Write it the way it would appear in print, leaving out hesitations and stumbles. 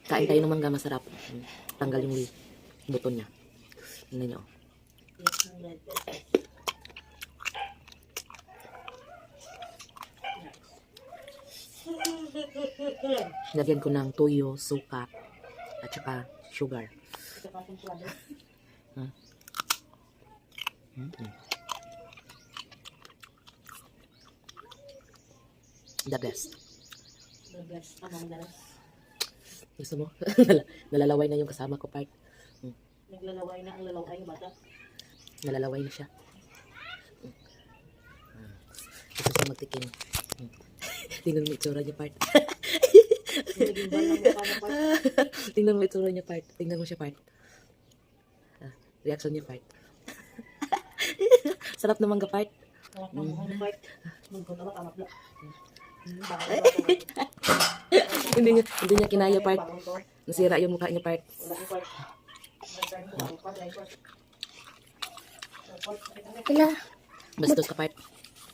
Kain tayo naman ga masarap. Tanggal yung buto niya. Tingnan nyo. Lagyan ko ng tuyo, suka, at saka sugar. The best. The best among the rest. Gusto mo? Nalalaway na yung kasama ko, part. Naglalaway na ang lalaway ng bata. Nalalaway na siya. Gusto siya magtikim. Tingnan mo itsura niya, part. Naging ba lang mukha na part? Tingnan mo itsura niya, part. Tingnan mo siya, part. Reaction niya, part. Sarap naman ka, part. Sarap ng mukha ng part. Mungkot ako, tama pala. Hindi niya kinaya, part. Nasira yung mukha niya, part. Wala. Bastos ka, part.